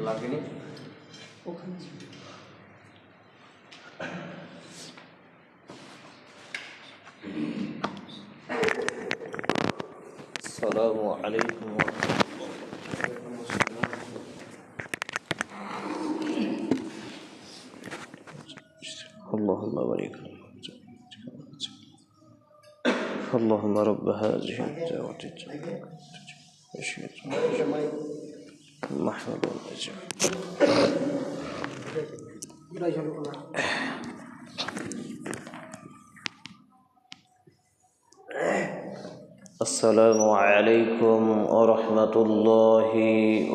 লাগেনি আসসালামু আলাইকুম اللهم بارك اللهم رب هذه الدعوة محمد السلام عليكم ورحمة الله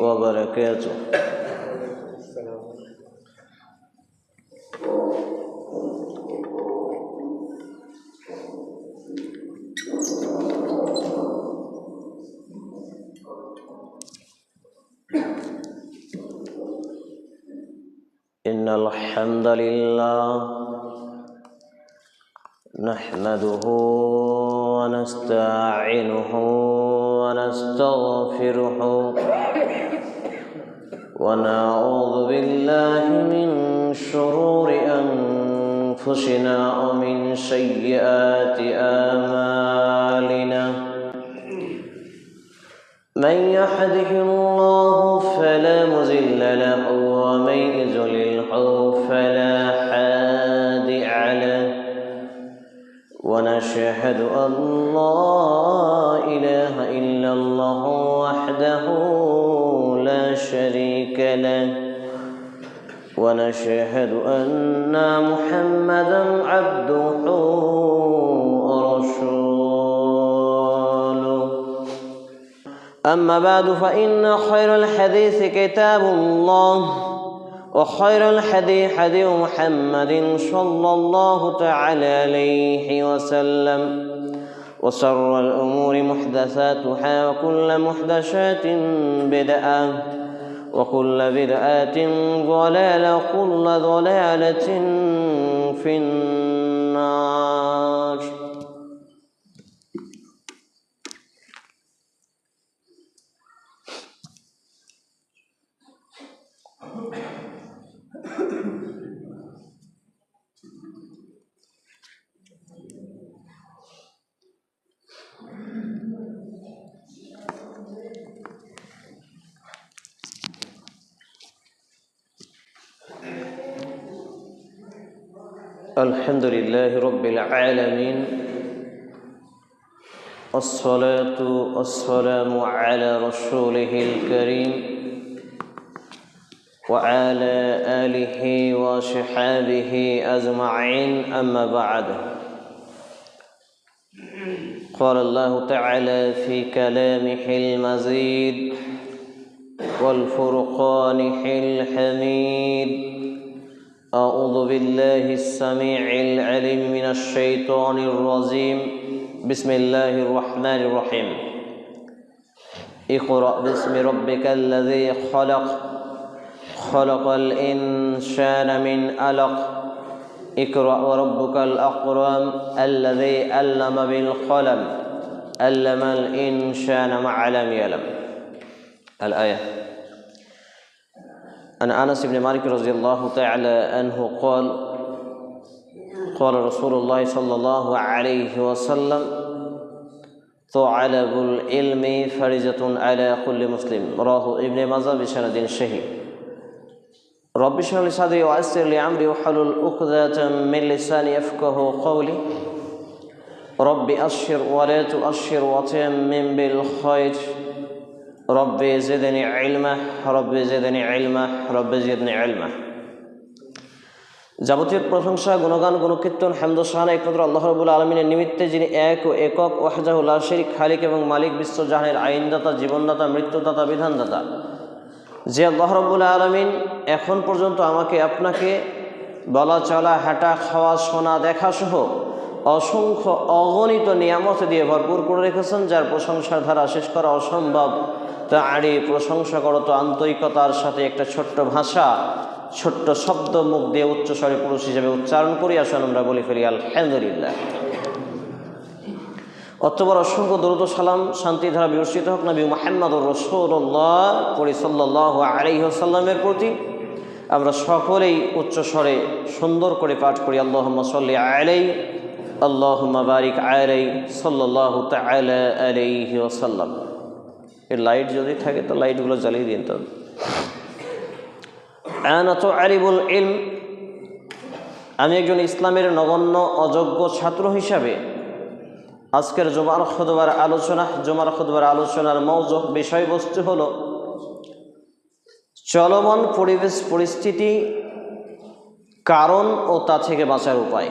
وبركاته. إن الحمد لله نحمده ونستعينه ونستغفره ونعوذ بالله من شرور أنفسنا ومن سيئات أعمالنا من يهده الله فلا مضل له ومن يضلل فلا هادي له ونشهد أن لا إله إلا الله وحده لا شريك له ونشهد أن محمدا عبده ورسوله. أما بعد فإن خير الحديث كتاب الله وخير الهدي هدي محمد صلى الله تعالى عليه وسلم وشر الأمور محدثاتها وكل محدثات بدعة وكل بدعة ضلالة وكل ضلالة في النار. الحمد لله رب العالمين والصلاة والسلام على رسوله الكريم وعلى آله وصحبه أجمعين. أما بعد قال الله تعالى في كلامه المزيد والفرقانه الحميد: أعوذ بالله السميع العليم من الشيطان الرجيم. بسم الله الرحمن الرحيم. اقرأ باسم ربك الذي خلق خلق الإنسان من علق اقرأ وربك الأكرم الذي علم بالقلم علم الإنسان ما لم يعلم. الآية. عن أنس بن مالك رضي الله تعالى عنه قال: قال رسول الله صلى الله عليه وسلم: طلب العلم فريضة على كل مسلم. رواه ابن ماجه بسند صحيح. رب اشرح لي صدري ويسر لي أمري واحلل عقدة من لساني يفقهوا قولي. رب أبشر ولا تؤشر وتمم بالخير. ربي زدني علما ربي زدني علما ربي زدني علما. যাবতীয় প্রশংসা গুণগান গুণকীর্তন হামদ ও শান একমাত্র আল্লাহ রাব্বুল আলামিনের নিমিত্তে, যিনি এক ও একক ওয়াহদাহু লা শারীক খালিক এবং মালিক, বিশ্বজাহানের আইনদাতা, জীবনদাতা, মৃত্যুদাতা, বিধানদাতা। যে আল্লাহ রাব্বুল আলামিন এখন পর্যন্ত আমাকে আপনাকে বলা চলা হাঁটা খাওয়া শোনা দেখা সহ অসংখ্য অগণিত নিয়ামত দিয়ে ভরপুর করে রেখেছেন, যার প্রশংসার ধারা শেষ করা অসম্ভব। তারই প্রশংসা করত আন্তরিকতার সাথে একটা ছোট্ট ভাষা, ছোট্ট শব্দ মুখ দিয়ে উচ্চস্বরে পুরুষ হিসেবে উচ্চারণ করি। আসুন আমরা বলি ফেলি আলহামদুলিল্লাহ। অতঃপর অসংখ্য দরুদ ও সালাম শান্তি ধারা বিবর্ষিত হোক নবী মুহাম্মদুর রাসূলুল্লাহ সাল্লাল্লাহু আলাইহি ওয়াসাল্লামের প্রতি। আমরা সকলেই উচ্চ স্বরে সুন্দর করে পাঠ করি আল্লাহুম্মা সাল্লি আলাইহি আল্লাহুম্মা বারিক আলাইহি সাল্লাল্লাহু তাআলা আলাইহি ওয়াসাল্লাম। এর লাইট যদি থাকে তো লাইটগুলো জ্বালিয়ে দিন। তো আনা তুআলিবুল ইলম, আমি একজন ইসলামের নগণ্য অযোগ্য ছাত্র হিসাবে আজকের জুমার খুতবার আলোচনার মওজু বিষয়বস্তু হলো চলমান পরিবেশ পরিস্থিতি, কারণ ও তা থেকে বাঁচার উপায়।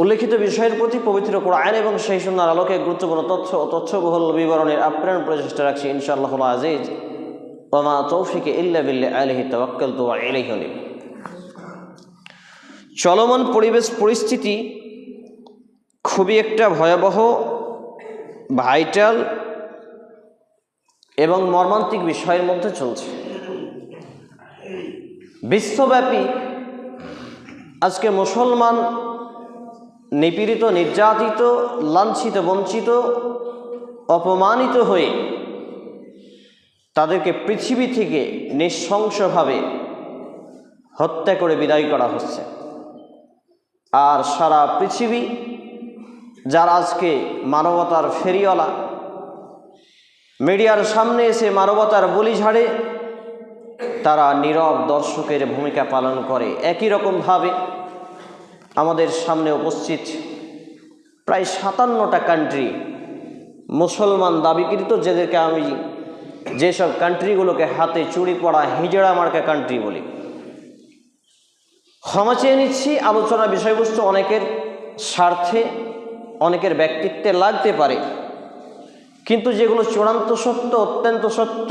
উল্লেখিত বিষয়ের প্রতি পবিত্র কোরআন এবং সেই সুন্নাহর আলোকে গুরুত্বপূর্ণ তথ্য ও তথ্যবহুল বিবরণের আপ্রাণ প্রচেষ্টা রাখছি ইনশাআল্লাহুল আজিজ। ওয়া মা তৌফিক ইল্লা বিল্লাহ, আলাইহি তাওয়াক্কালতু ওয়া ইলাইহি উনীব। চলমান পরিবেশ পরিস্থিতি খুবই একটা ভয়াবহ, ভাইটাল এবং মর্মান্তিক বিষয়ের মধ্যে চলছে। বিশ্বব্যাপী আজকে মুসলমান নিপীড়িত, নির্যাতিত, লাঞ্ছিত, বঞ্চিত, অপমানিত হয়ে তাদেরকে পৃথিবী থেকে নৃশংসভাবে হত্যা করে বিদায় করা হচ্ছে। আর সারা পৃথিবী যারা আজকে মানবতার ফেরিওয়ালা, মিডিয়ার সামনে এসে মানবতার বলি ঝাড়ে, তারা নীরব দর্শকের ভূমিকা পালন করে। একই রকমভাবে আমাদের সামনে উপস্থিত প্রায় 57টা কান্ট্রি, মুসলমান দাবিকৃত, যাদেরকে আমি যেসব কান্ট্রিগুলোকে হাতে চুড়ি পড়া হিজড়া মার্কা কান্ট্রি বলি। ক্ষমা চেয়ে নিচ্ছি, আলোচনার বিষয়বস্তু অনেকের স্বার্থে, অনেকের ব্যক্তিত্বে লাগতে পারে, কিন্তু যেগুলো চূড়ান্ত সত্য, অত্যন্ত সত্য,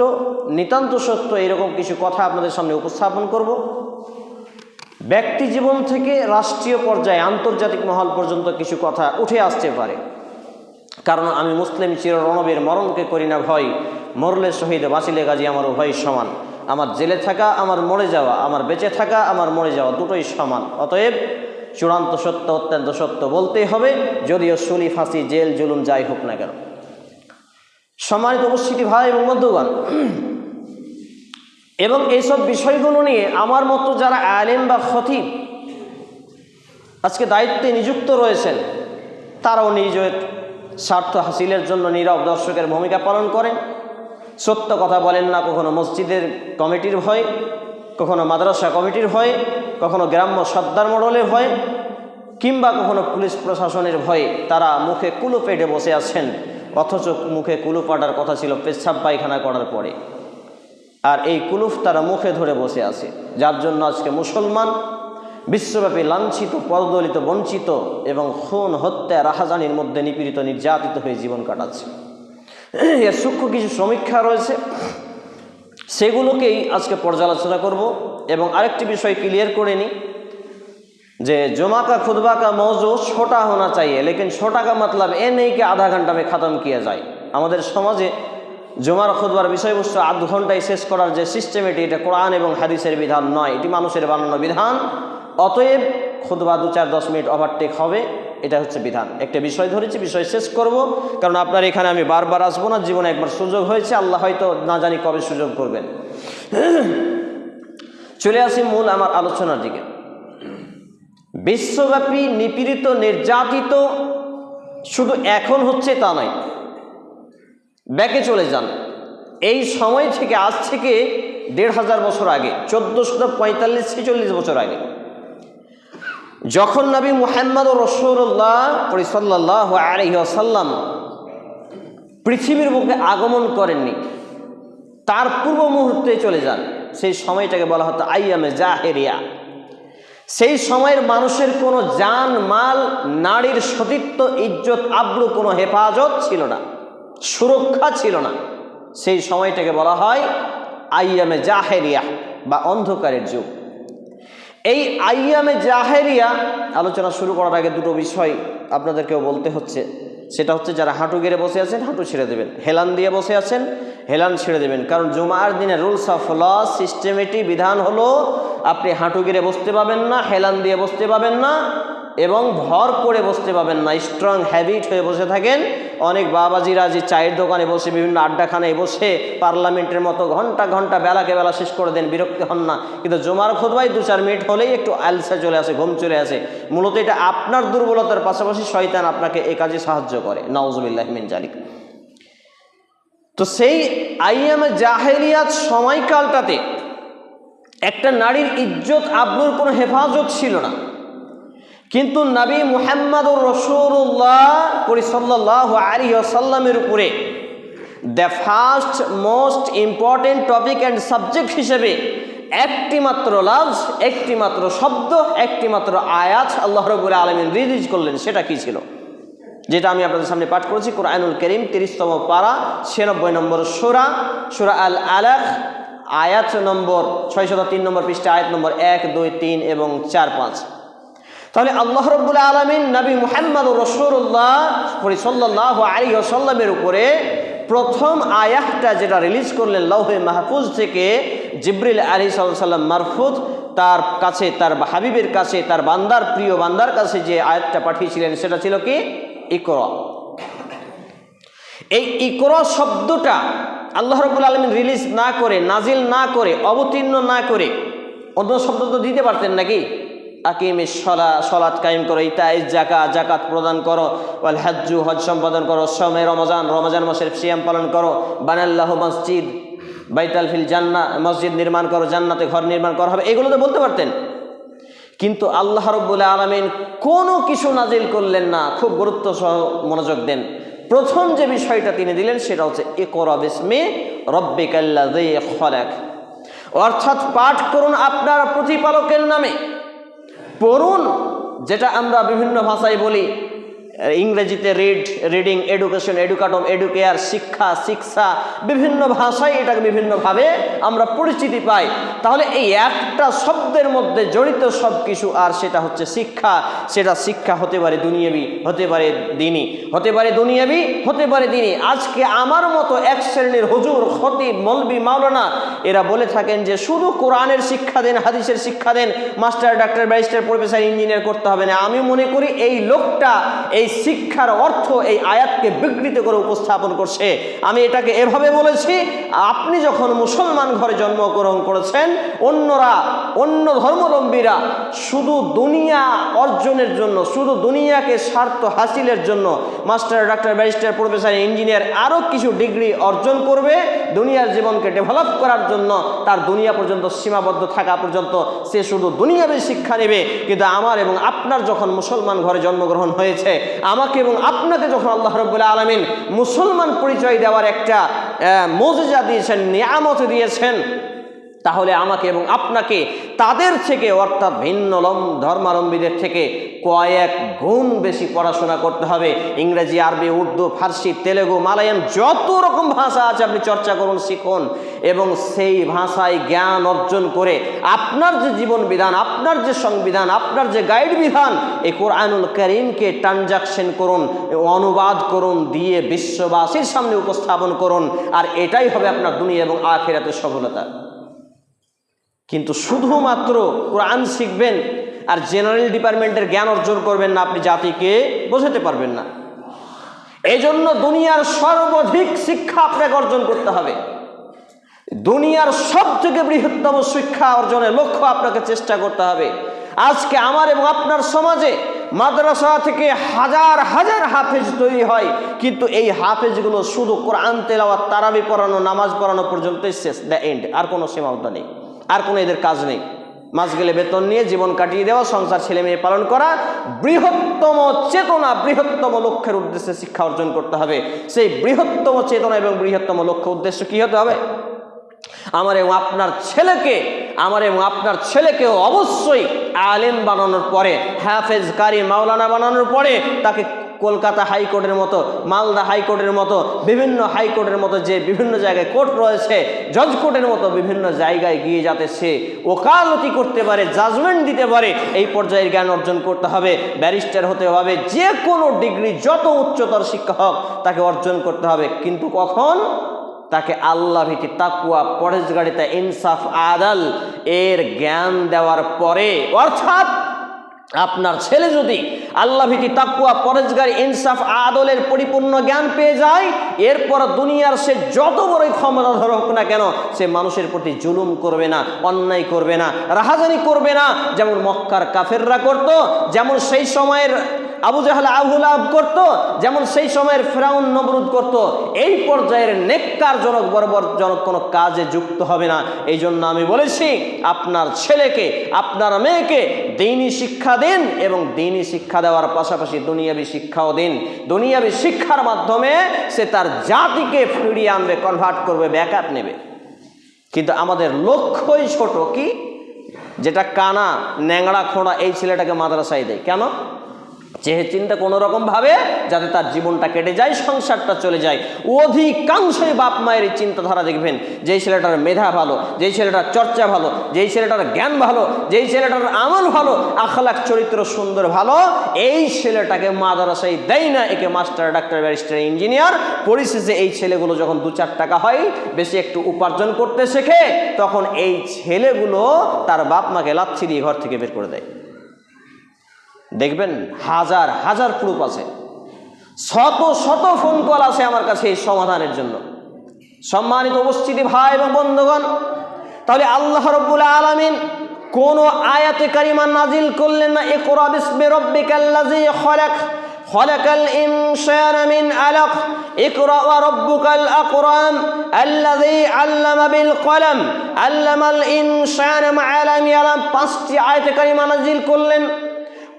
নিতান্ত সত্য, এরকম কিছু কথা আপনাদের সামনে উপস্থাপন করব। ব্যক্তি জীবন থেকে রাষ্ট্রীয় পর্যায়ে, আন্তর্জাতিক মহল পর্যন্ত কিছু কথা উঠে আসতে পারে। কারণ আমি মুসলিম চিররণবীর, মরণকে করি না ভয়, মরলে শহীদ বাঁচিলে গাজী আমার উভয় সমান। আমার জেলে থাকা, আমার মরে যাওয়া, আমার বেঁচে থাকা, আমার মরে যাওয়া, দুটোই সমান। অতএব চূড়ান্ত সত্য, অত্যন্ত সত্য বলতেই হবে, যদিও সুলি, ফাঁসি, জেল, জুলুম যাই হোক না কেন। সম্মানিত উপস্থিতি ভাই এবং বন্ধুগণ, এবং এইসব বিষয়গুলো নিয়ে আমার মতো যারা আলেম বা খতিব আজকে দায়িত্বে নিযুক্ত রয়েছেন, তারাও নিজের স্বার্থ হাসিলের জন্য নীরব দর্শকের ভূমিকা পালন করেন। সত্য কথা বলেন না, কখনো মসজিদের কমিটির ভয়, কখনো মাদ্রাসা কমিটির ভয়ে, কখনো গ্রাম্য সর্দার মডেলের ভয়ে, কিংবা কখনো পুলিশ প্রশাসনের ভয়ে তারা মুখে কুলু পেটে বসে আছেন, অথচ মুখে কুলুপ পাটার কথা ছিল পেচ্ছাপ পায়খানা করার পরে। আর এই কুলুফ তারা মুখে ধরে বসে আছে, যার জন্য আজকে মুসলমান বিশ্বব্যাপী লাঞ্ছিত, পদদলিত, বঞ্চিত এবং খুন, হত্যা, রাহাজানির মধ্যে নিপীড়িত, নির্যাতিত হয়ে জীবন কাটাচ্ছে। এর সূক্ষ্ম কিছু সমীক্ষা রয়েছে, সেগুলোকেই আজকে পর্যালোচনা করব। এবং আরেকটি বিষয় ক্লিয়ার করে নিই যে जुमा का खुतबा का मौजू छोटा होना चाहिए, लेकिन छोटा का मतलब ये नहीं कि आधा घंटा में ख़त्म किया जाए। আমাদের সমাজে জুমার খুতবার বিষয়বস্তু আধ ঘন্টায় শেষ করার যে সিস্টেম, এটা কোরআন এবং হাদিসের বিধান নয়, এটি মানুষের বানানো বিধান। অতএব খুতবা 2-4-10 মিনিট ওভারটেক হবে, এটা হচ্ছে বিধান। একটা বিষয় ধরেছি, বিষয় শেষ করব, কারণ আপনার এখানে আমি বারবার আসবো না। জীবনে একবার সুযোগ হয়েছে, আল্লাহ হয়তো না জানি কবে সুযোগ করবেন। চলে আসি মূল আমার আলোচনার দিকে। বিশ্বব্যাপী নিপীড়িত, নির্যাতিত শুধু এখন হচ্ছে তা নয়, ব্যাকে চলে যান। এই সময় থেকে, আজ থেকে 1500 বছর আগে, 1445-46 বছর আগে, যখন নবী মুহাম্মদ রাসূলুল্লাহ সাল্লাল্লাহু আলাইহি ওয়াসাল্লাম পৃথিবীর বুকে আগমন করেননি, তার পূর্ব মুহূর্তে চলে যান। সেই সময়টাকে বলা হতো আইয়ামে জাহেরিয়া। সেই সময়ের মানুষের কোনো জান, মাল, নারীর সতীত্ব, ইজ্জত, আব্রু, কোনো হেফাজত ছিল না, সুরক্ষা ছিল না। সেই সময়টাকে বলা হয় আইয়ামে জাহেরিয়া বা অন্ধকারের যুগ। এই আইয়ামে জাহেরিয়া আলোচনা শুরু করার আগে দুটো বিষয় আপনাদেরকেও বলতে হচ্ছে। সেটা হচ্ছে, যারা হাঁটু গেড়ে বসে আছেন হাঁটু ছেড়ে দেবেন, হেলান দিয়ে বসে আছেন হেলান ছেড়ে দেবেন। কারণ জুমার দিনে রুলস অফ ল, সিস্টেমেটিক বিধান হলো আপনি হাঁটু গেড়ে বসতে পাবেন না, হেলান দিয়ে বসতে পাবেন না, এবং ভর করে বসতে পাবেন না, স্ট্রং হ্যাবিট হয়ে বসে থাকেন। অনেক বাবাজিরা যে চায়ের দোকানে বসে, বিভিন্ন আড্ডাখানায় বসে পার্লামেন্টের মতো ঘন্টা ঘন্টা বেলাকে বেলা শেষ করে দেন, বিরক্ত হন না, কিন্তু জুমার খুতবায় 2-4 মিনিট হলেই একটু আলসা চলে আসে, ঘুম চলে আসে। মূলত এটা আপনার দুর্বলতার পাশাপাশি শয়তান আপনাকে এই কাজে সাহায্য করে, নাউজুবিল্লাহি মিন জালিক। তো সেই আইয়ামে জাহেলিয়াত সময়কালটাতে একটা নারীর ইজ্জত আবরুর কোনো হেফাজত ছিল না, কিন্তু নবী মুহাম্মদুর রাসূলুল্লাহ সাল্লাল্লাহু আলাইহি ওয়াসাল্লামের উপরে the first most important topic and subject হিসেবে একটি মাত্র লফজ, একটি মাত্র শব্দ, একটি মাত্র আয়াত আল্লাহ রাব্বুল আলামিন রিলিজ করলেন। সেটা কি ছিল? যেটা আমি আপনাদের সামনে পাঠ করেছি, কোরআনুল কারীম 30তম পারা 96 নম্বর সূরা, সূরা আল আলাক, আয়াত নম্বর 603 নম্বর পৃষ্ঠা, আয়াত নম্বর 1, 2, 3 এবং 4, 5। তাহলে আল্লাহ রাব্বুল আলামিন নবী মুহাম্মদুর রাসূলুল্লাহ সাল্লাল্লাহু আলাইহি ওয়াসাল্লামের উপরে প্রথম আয়াতটা যেটা রিলিজ করলেন লৌহে মাহফুজ থেকে, জিবরিল আলাইহিস সালাম মারফুত তার কাছে, তার হাবিবের কাছে, তার বান্দার প্রিয় বান্দার কাছে যে আয়াতটা পাঠিয়েছিলেন সেটা ছিল কি? ইকরা। এই ইকরা শব্দটা আল্লাহ রাব্বুল আলামিন রিলিজ না করে, নাজিল না করে, অবতীর্ণ না করে অন্য শব্দ তো দিতে পারতেন নাকি? আকিমিস সালাত কায়েম করো, ইতাইজ যাকাত, যাকাত প্রদান করো, ওয়াল হজ্জু, হজ সম্পাদন করো, শাওমে রমজান, রমজান মাসের সিয়াম পালন করো, বানাল্লাহু মসজিদ বাইতাল ফিল জান্নাহ, মসজিদ নির্মাণ করো, জান্নাতে ঘর নির্মাণ করা হবে, এগুলো তো বলতে পারতেন। কিন্তু আল্লাহ রাব্বুল আলামিন কোনো কিছু নাজিল করলেন না। খুব গুরুত্ব সহ মনোযোগ দেন। প্রথম যে বিষয়টা তিনি দিলেন সেটা হচ্ছে ইকরা বিসমি রাব্বিকাল্লাযী খলাক, অর্থাৎ পাঠ করুন আপনার প্রতিপালকের নামে, পড়ুন, যেটা আমরা বিভিন্ন ভাষায় বলি, ইংরেজিতে রিডিং, এডুকেশন, এডুকাটম, এডুকেয়ার, শিক্ষা, শিক্ষা, বিভিন্ন ভাষায় এটাকে বিভিন্নভাবে আমরা পরিচিতি পাই। তাহলে এই একটা শব্দের মধ্যে জড়িত সব কিছু, আর সেটা হচ্ছে শিক্ষা। সেটা শিক্ষা হতে পারে দুনিয়াবি, হতে পারে দিনী, হতে পারে দুনিয়াবি, হতে পারে দিনী। আজকে আমার মতো এক শ্রেণীর হুজুর, খতিব, মৌলবি, মাওলানা এরা বলে থাকেন যে শুধু কোরআনের শিক্ষা দেন, হাদিসের শিক্ষা দেন, master, doctor, barrister, professor, engineer করতে হবে না। আমি মনে করি এই লোকটা এই শিক্ষার অর্থ এই আয়াতকে বিকৃত করে উপস্থাপন করছে। আমি এটাকে এভাবে বলেছি, আপনি যখন মুসলমান ঘরে জন্মগ্রহণ করেছেন, অন্যরা, অন্য ধর্মাবলম্বীরা শুধু দুনিয়া অর্জনের জন্য, শুধু দুনিয়াকে স্বার্থ হাসিলের জন্য master, doctor, barrister, professor, engineer আরও কিছু ডিগ্রি অর্জন করবে, দুনিয়ার জীবনকে ডেভেলপ করার জন্য, তার দুনিয়া পর্যন্ত সীমাবদ্ধ থাকা পর্যন্ত সে শুধু দুনিয়াবী শিক্ষা নেবে। কিন্তু আমার এবং আপনার যখন মুসলমান ঘরে জন্মগ্রহণ হয়েছে, আমাকে এবং আপনাকে যখন আল্লাহ রাব্বুল আলামিন মুসলমান পরিচয় দেওয়ার একটা মুজিজা দিয়েছেন, নিয়ামত দিয়েছেন, তাহলে আমাকে এবং আপনাকে তাদের থেকে, অর্থাৎ ভিন্ন ধর্মাবলম্বীদের থেকে কয়েক গুণ বেশি পড়াশোনা করতে হবে। ইংরেজি, আরবি, উর্দু, ফার্সি, তেলেগু, মালায়াম, যত রকম ভাষা আছে আপনি চর্চা করুন, শিখুন, এবং সেই ভাষায় জ্ঞান অর্জন করে আপনার যে জীবন বিধান, আপনার যে সংবিধান, আপনার যে গাইড বিধান, এই কোরআনুল কারীমকে ট্রানজাকশন করুন, অনুবাদ করুন, দিয়ে বিশ্ববাসীর সামনে উপস্থাপন করুন, আর এটাই হবে আপনার দুনিয়া এবং আখিরাতের সফলতা। কিন্তু শুধুমাত্র কোরআন শিখবেন আর জেনারেল ডিপার্টমেন্টের জ্ঞান অর্জন করবেন না, আপনি জাতিকে বোঝাতে পারবেন না। এই জন্য দুনিয়ার সর্বাধিক শিক্ষা আপনাকে অর্জন করতে হবে। দুনিয়ার সব থেকে বৃহত্তম শিক্ষা অর্জনের লক্ষ্য আপনাকে চেষ্টা করতে হবে। আজকে আমার এবং আপনার সমাজে মাদ্রাসা থেকে হাজার হাজার হাফেজ তৈরি হয়, কিন্তু এই হাফেজগুলো শুধু কোরআন তেলাওয়াত, তারাবি পড়ানো, নামাজ পড়ানো পর্যন্ত শেষ, দ্য এন্ড। আর কোনো সীমাবদ্ধ নেই, আর কোনো এদের কাজ নেই। মাস গেলে বেতন নিয়ে জীবন কাটিয়ে দেওয়া, সংসার, ছেলে মেয়ে পালন করা। বৃহত্তম চেতনা, বৃহত্তম লক্ষ্যের উদ্দেশ্যে শিক্ষা অর্জন করতে হবে। সেই বৃহত্তম চেতনা এবং বৃহত্তম লক্ষ্য উদ্দেশ্য কি হতে হবে? আমার এবং আপনার ছেলেকেও অবশ্যই আলেম বানানোর পরে, হাফেজ, কারি, মাওলানা বানানোর পরে তাকে কলকাতা হাইকোর্টের মতো, মালদা হাইকোর্টের মতো, বিভিন্ন হাইকোর্টের মতো যে বিভিন্ন জায়গায় কোর্ট রয়েছে, জজ কোর্টের মতো বিভিন্ন জায়গায় গিয়ে যাতে সে ওকালতি করতে পারে, জাজমেন্ট দিতে পারে, এই পর্যায়ের জ্ঞান অর্জন করতে হবে। ব্যারিস্টার হতে হবে, যে কোনো ডিগ্রি, যত উচ্চতর শিক্ষা হোক তাকে অর্জন করতে হবে। কিন্তু কখন? তাকে আল্লাহ ভীতি, তাকওয়া, পরহেজগারিতা, ইনসাফ, আদাল এর জ্ঞান দেওয়ার পরে। অর্থাৎ আপনার ছেলে যদি আল্লাহ ভীতি, তাকওয়া, পরেজগারি, ইনসাফ, আদলের পরিপূর্ণ জ্ঞান পেয়ে যায়, এরপর দুনিয়ার সে যত বড়ই ক্ষমতাধর হোক না কেন, সে মানুষের প্রতি জুলুম করবে না, অন্যায় করবে না, রাহাজানি করবে না, যেমন মক্কার কাফেররা করত, যেমন সেই সময়ের আবু জাহল, আবু লাহাব করত, যেমন সেই সময়ের ফিরআউন, নমরুদ করত। এই পর্যায়ের নেককারজনক, বর্বরজনক কোনো কাজে যুক্ত হবে না। এই জন্য আমি বলেছি, আপনার ছেলেকে, আপনার মেয়েকে দ্বীনি শিক্ষা দিন, এবং দ্বীনি শিক্ষা দেওয়ার পাশাপাশি দুনিয়াবি শিক্ষাও দিন। দুনিয়াবি শিক্ষার মাধ্যমে সে তার জাতিকে ফিরিয়ে আনবে, কনভার্ট করবে, ব্যাকআপ নেবে। কিন্তু আমাদের লক্ষ্যই ছোট, কি? যেটা কানা, ন্যাংড়া, খোঁড়া এই ছেলেটাকে মাদ্রাসায় দেয় কেন? চেহে চিন্তা কোনো রকম ভাবে যাতে তার জীবনটা কেটে যায়, সংসারটা চলে যায়। অধিকাংশই বাপ মায়ের এই চিন্তাধারা দেখবেন, যেই ছেলেটার মেধা ভালো, যেই ছেলেটার চর্চা ভালো, যেই ছেলেটার জ্ঞান ভালো, যেই ছেলেটার আমল ভালো, আখলাক চরিত্র সুন্দর ভালো, এই ছেলেটাকে মাদ্রাসায় দেয় না। একে মাস্টার, ডাক্তার, ব্যারিস্টার, ইঞ্জিনিয়ার। পরিশেষে এই ছেলেগুলো যখন 2-4 টাকা হয়, বেশি একটু উপার্জন করতে শেখে, তখন এই ছেলেগুলো তার বাপ মাকে লাথি দিয়ে ঘর থেকে বের করে দেয়। দেখবেন হাজার হাজার প্রুফ আছে, শত শত ফোন কল আছে আমার কাছে এই সমাধানের জন্য। সম্মানিত উপস্থিতি ভাই এবং বন্ধুগণ, তাহলে আল্লাহ রাব্বুল আলামিন কোন আয়াতে কারিমা নাজিল করলেন না, ইকরা বিসমি রাব্বিকাল্লাযী খালাক, খালাকাল ইনসানা মিন আলাক, ইকরা ওয়া রাব্বুকাল আকরাম আল্লাযী আল্লামা বিল কলম আল্লামাল ইনসানা মা লাম ইয়ালাম। 5টি আয়াতে কারিমা নাজিল করলেন।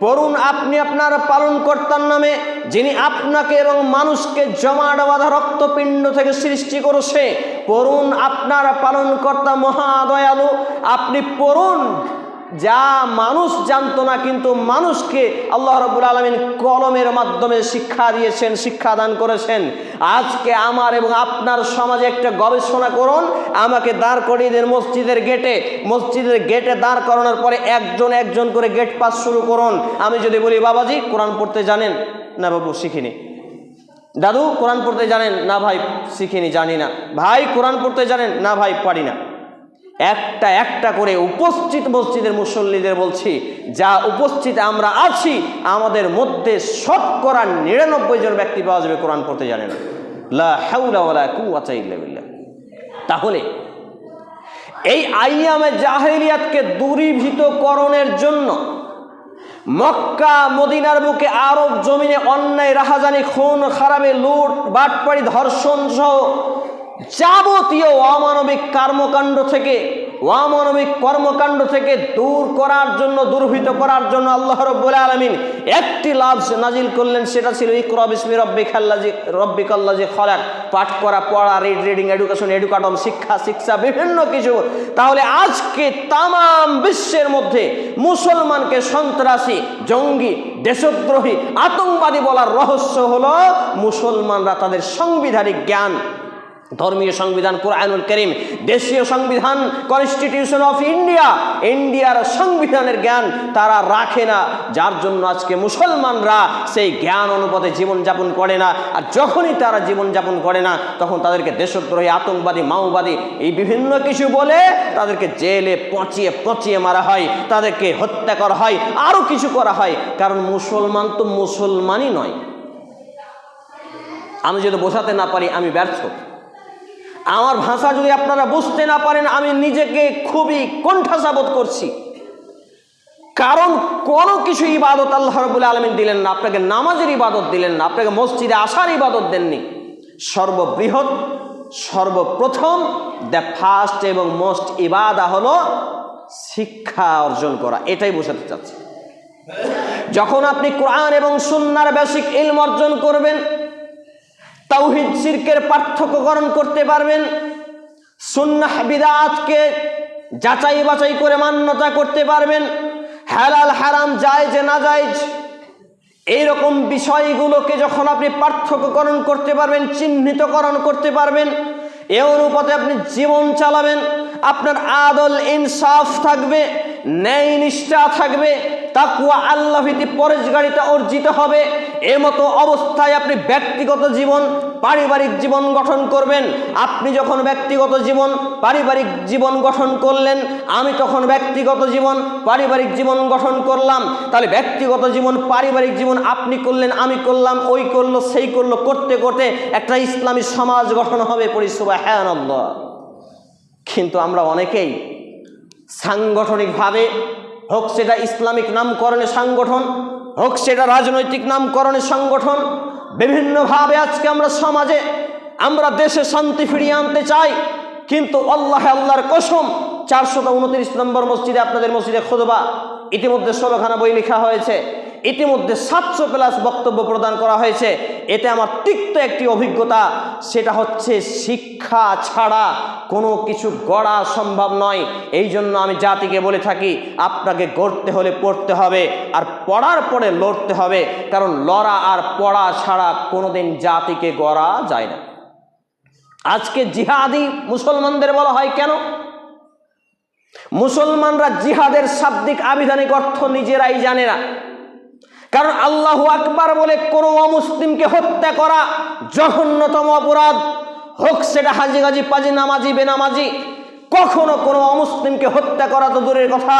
পড়ুন আপনি আপনার পালনকর্তার নামে, যিনি আপনাকে এবং মানুষকে জমাট বাঁধা রক্তপিণ্ড থেকে সৃষ্টি করেছে। পড়ুন আপনার পালনকর্তা মহাদয়ালু। আপনি পড়ুন যা মানুষ জানতো না, কিন্তু মানুষকে আল্লাহ রাব্বুল আলামিন কলমের মাধ্যমে শিক্ষা দিয়েছেন, শিক্ষাদান করেছেন। আজকে আমার এবং আপনার সমাজে একটা গবেষণা করুন, আমাকে দাঁড় করিয়ে দেন মসজিদের গেটে, মসজিদের গেটে দাঁড় করানোর পরে একজন একজন করে গেট পাস শুরু করুন। আমি যদি বলি, বাবাজি কোরআন পড়তে জানেন? না বাবু শিখিনি। দাদু কোরআন পড়তে জানেন? না ভাই শিখিনি, জানি না। ভাই কোরআন পড়তে জানেন? না ভাই পারি না। একটা একটা করে উপস্থিত মসজিদের মুসল্লিদের বলছি, যা উপস্থিত আমরা আছি, আমাদের মধ্যে শতকরা 99 জন ব্যক্তি পাওয়া যাবে কোরআন পড়তে জানে না। লা হাওলা ওয়ালা কুওয়াতা ইল্লা বিল্লাহ। তাহলে এই আইয়ামে জাহেলিয়াতকে দূরীভূতকরণের জন্য মক্কা মদিনার বুকে আরব জমিনে অন্যায়, রাহাজানি, খুন খারাপি, লুট, বাটপাড়ি, ধর্ষণ সহ যাবতীয় অমানবিক কর্মকাণ্ড থেকে দূর করার জন্য, দূরভূত করার জন্য আল্লাহ রাব্বুল আলামিন একটি লাফজ নাজিল করলেন। সেটা ছিল ইকরা বিসমি রাব্বিকাল্লাযী খালাক। পাঠ করা, পড়া, রিডিং, এডুকেশন, এডুকাটম, শিক্ষা বিভিন্ন কিছু। তাহলে আজকে তাম বিশ্বের মধ্যে মুসলমানকে সন্ত্রাসী, জঙ্গি, দেশদ্রোহী, আতঙ্কবাদী বলার রহস্য হলো মুসলমানরা তাদের সাংবিধানিক জ্ঞান, ধর্মীয় সংবিধান কুরআনুল কারীম, দেশীয় সংবিধান কনস্টিটিউশন অফ ইন্ডিয়ার সংবিধানের জ্ঞান তারা রাখে না। যার জন্য আজকে মুসলমানরা সেই জ্ঞান অনুপাতে জীবনযাপন করে না। আর যখনই তারা জীবনযাপন করে না, তখন তাদেরকে দেশদ্রোহী, আতঙ্কবাদী, মাওবাদী এই বিভিন্ন কিছু বলে তাদেরকে জেলে পচিয়ে মারা হয়, তাদেরকে হত্যা করা হয়, আরও কিছু করা হয়। কারণ মুসলমান তো মুসলমানই নয়। আমি যদি বোঝাতে না পারি, আমি ব্যর্থ। আমার ভাষা যদি আপনারা বুঝতে না পারেন, আমি নিজেকে খুবই কোণঠাসা বোধ করছি। কারণ কোনো কিছু ইবাদত আল্লাহ রাব্বুল আলামিন দিলেন না। আপনাকে নামাজের ইবাদত দিলেন না, আপনাকে মসজিদে আসার ইবাদত দেননি। সর্ববৃহৎ, সর্বপ্রথম, দ্য ফার্স্ট এবং মোস্ট ইবাদা হলো শিক্ষা অর্জন করা। এটাই বোঝাতে চাচ্ছি। যখন আপনি কোরআন এবং সুন্নাহর বেসিক ইলম অর্জন করবেন, তাওহীদ শিরকের পার্থক্যকরণ করতে পারবেন, সুন্নাহ বিদআতকে যাচাই বাছাই করে মান্যতা করতে পারবেন, হালাল হারাম, জায়েজ না জায়েজ এইরকম বিষয়গুলোকে যখন আপনি পার্থক্যকরণ করতে পারবেন, চিহ্নিতকরণ করতে পারবেন, এ অনুপাতে আপনি জীবন চালাবেন, আপনার আদল ইনসাফ থাকবে, ন্যায় নিষ্ঠা থাকবে, তাকওয়া আল্লাহ ভীতি পরেশগারিতা অর্জিত হবে। এমতো অবস্থায় আপনি ব্যক্তিগত জীবন পারিবারিক জীবন গঠন করবেন। আপনি যখন ব্যক্তিগত জীবন পারিবারিক জীবন গঠন করলেন, আমি তখন ব্যক্তিগত জীবন পারিবারিক জীবন গঠন করলাম। তাহলে ব্যক্তিগত জীবন পারিবারিক জীবন আপনি করলেন, আমি করলাম, ওই করলো, সেই করলো, করতে করতে একটা ইসলামী সমাজ গঠন হবে। পড়ি সুবহানাল্লাহ। কিন্তু আমরা অনেকেই সাংগঠনিকভাবে, হোক সেটা ইসলামিক নামকরণের সংগঠন, হোক সেটা রাজনৈতিক নামকরণের সংগঠন, বিভিন্নভাবে আজকে আমরা সমাজে, আমরা দেশে শান্তি ফিরিয়ে আনতে চাই। কিন্তু আল্লাহর কসম, 429 নম্বর মসজিদে, আপনাদের মসজিদে খুতবা, ইতিমধ্যে 16খানা বই লেখা হয়েছে, ইতিমধ্যে 700+ বক্তব্য প্রদান করা হয়েছে। এতে আমার তিক্ত একটি অভিজ্ঞতা, সেটা হচ্ছে শিক্ষা ছাড়া কোনো কিছু গড়া সম্ভব নয়। এই জন্য আমি জাতিকে বলে থাকি, আপনাকে গড়তে হলে পড়তে হবে, আর পড়ার পরে লড়তে হবে। কারণ লড়া আর পড়া ছাড়া কোনোদিন জাতিকে গড়া যায় না। আজকে জিহাদি মুসলমানদের বলা হয় কেন? মুসলমানরা জিহাদের শাব্দিক আবিধানিক অর্থ নিজেরাই জানে না। কারণ আল্লাহু আকবার বলে কোনো অমুসলিমকে হত্যা করা জঘন্যতম অপরাধ, হোক সেটা হাজি গাজি পাজি নামাজি বেনামাজি। কখনো কোনো অমুসলিমকে হত্যা করা তো দূরের কথা,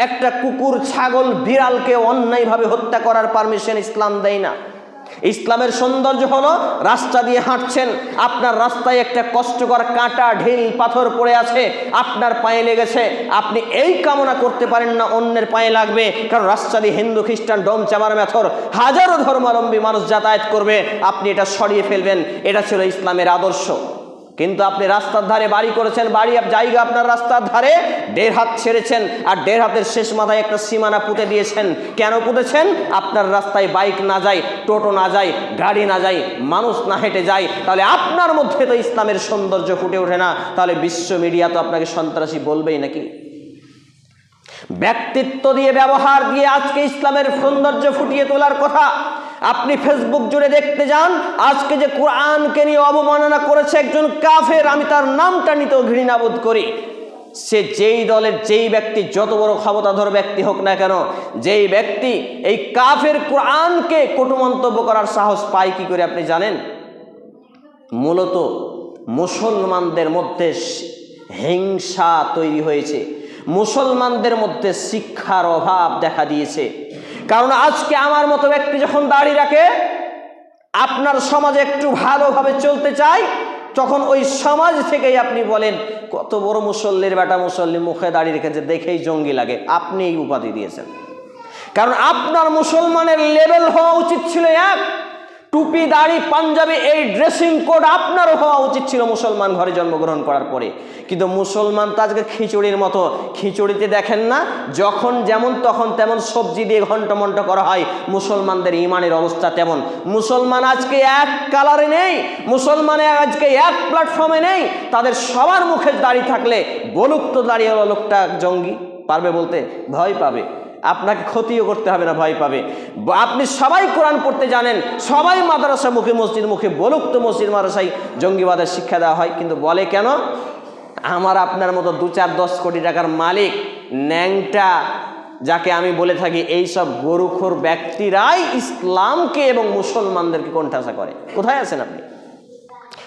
একটা কুকুর ছাগল বিড়ালকে অন্যায়ভাবে হত্যা করার পারমিশন ইসলাম দেয় না। ইসলামের সৌন্দর্য হলো, রাস্তা দিয়ে হাঁটছেন, আপনার রাস্তায় একটা কষ্টকর কাঁটা ঢিল পাথর পড়ে আছে, আপনার পায়ে লেগেছে, আপনি এই কামনা করতে পারেন না অন্যের পায়ে লাগবে। কারণ রাস্তা দিয়ে হিন্দু খ্রিস্টান ডোম চামার মেথর হাজারো ধর্মাবলম্বী মানুষ যাতায়াত করবে, আপনি এটা সরিয়ে ফেলবেন। এটা ছিল ইসলামের আদর্শ। কিন্তু আপনি রাস্তার ধারে বাড়ি করেছেন, বাড়ি জায়গা আপনার রাস্তার ধারে, 1.5 হাত ছেড়েছেন, আর 1.5 হাতের শেষ মাথায় একটা সীমানা পুঁতে দিয়েছেন। কেন পুঁতেছেন? আপনার রাস্তায় বাইক না যায়, টোটো না যায়, গাড়ি না যায়, মানুষ না হেঁটে যায়। তাহলে আপনার মধ্যে তো ইসলামের সৌন্দর্য ফুটে ওঠে না। তাহলে বিশ্ব মিডিয়া তো আপনাকে সন্ত্রাসী বলবেই নাকি? ব্যক্তিত্ব দিয়ে, ব্যবহার দিয়ে আজকে ইসলামের সৌন্দর্য ফুটিয়ে তোলার কথা। আপনি ফেসবুক জুড়ে দেখতে যান, আজকে যে কোরআনকে নিয়ে অবমাননা করেছে একজন কাফের, আমি তার নামটা নিতেও ঘৃণাবোধ করি। সে যেই দলের যেই ব্যক্তি, যত বড় ক্ষমতাধর ব্যক্তি হোক না কেন, যেই ব্যক্তি এই কাফের কোরআনকে কটু মন্তব্য করার সাহস পায় কি করে আপনি জানেন? মূলত মুসলমানদের মধ্যে হিংসা তৈরি হয়েছে, মুসলমানদের মধ্যে শিক্ষার অভাব দেখা দিয়েছে। কারণ আজকে আমার মতো ব্যক্তি যখন দাড়ি রাখে, আপনার সমাজে একটু ভালোভাবে চলতে চাই, তখন ওই সমাজ থেকেই আপনি বলেন কত বড় মুসল্লির বেটা, মুসল্লি মুখে দাড়ি রেখেছে, দেখেই জঙ্গি লাগে। আপনি এই উপাধি দিয়েছেন। কারণ আপনার মুসলমানের লেভেল হওয়া উচিত ছিল এক, টুপি দাড়ি পাঞ্জাবি এই ড্রেসিং কোড আপনারও হওয়া উচিত ছিল মুসলমান ঘরে জন্মগ্রহণ করার পরে। কিন্তু মুসলমান তো আজকে খিচুড়ির মতো, খিচুড়িতে দেখেন না যখন যেমন তখন তেমন সবজি দিয়ে ঘন্টমন্ট করা হয়, মুসলমানদের ইমানের অবস্থা তেমন। মুসলমান আজকে এক কালারে নেই, মুসলমানে আজকে এক প্ল্যাটফর্মে নেই। তাদের সবার মুখে দাড়ি থাকলে বলুক তো দাঁড়িয়ে লোকটা জঙ্গি, পারবে বলতে? ভয় পাবে। আপনাকে ক্ষতিও করতে হবে না, ভয় পাবে। আপনি সবাই কোরআন পড়তে জানেন, সবাই মাদ্রাসা মুখে মসজিদ মুখে, বলুক তো মসজিদ মাদ্রাসায় জঙ্গিবাদের শিক্ষা দেওয়া হয়। কিন্তু বলে কেন? আমার আপনার মতো 2-4-10 কোটি টাকার মালিক ন্যাংটা, যাকে আমি বলে থাকি, এইসব গরুখোর ব্যক্তিরাই ইসলামকে এবং মুসলমানদেরকে কোণঠাসা করে। কোথায় আছেন আপনি?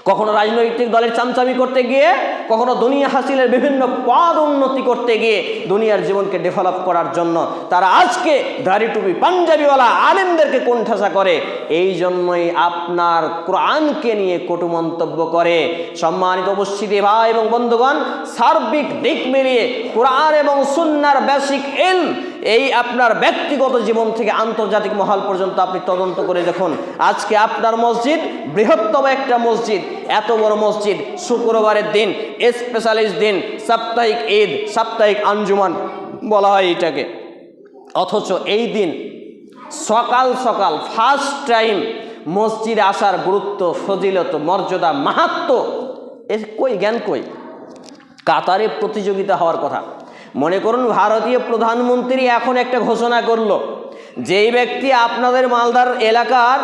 কখনো রাজনৈতিক দলের চামচামি করতে গিয়ে, কখনো দুনিয়া হাসিলের বিভিন্ন পদ উন্নতি করতে গিয়ে, দুনিয়ার জীবনকে ডেভেলপ করার জন্য তারা আজকে দাড়ি টুপি পাঞ্জাবিওয়ালা আলেমদেরকে কোণঠাসা করে। এই জন্যই আপনার কোরআনকে নিয়ে কটু মন্তব্য করে। সম্মানিত উপস্থিতি ভাই এবং বন্ধুগণ, সার্বিক দিক মিলিয়ে কোরআন এবং সুন্নাহর বেসিক ইলম, এই আপনার ব্যক্তিগত জীবন থেকে আন্তর্জাতিক মহল পর্যন্ত আপনি তদন্ত করে দেখুন। আজকে আপনার মসজিদ বৃহত্তম একটা মসজিদ, এত বড় মসজিদ, শুক্রবারের দিন, স্পেশালিস্ট দিন, সাপ্তাহিক ঈদ, সাপ্তাহিক আঞ্জুমান বলা হয় এটাকে। অথচ এই দিন সকাল সকাল ফার্স্ট টাইম মসজিদে আসার গুরুত্ব, ফজিলত, মর্যাদা, মাহাত্ম্য এর কই জ্ঞান কই? কাতারে প্রতিযোগিতা হওয়ার কথা। মনে করুন ভারতীয় প্রধানমন্ত্রী এখন একটা ঘোষণা করলো, যেই ব্যক্তি আপনাদের মালদার এলাকার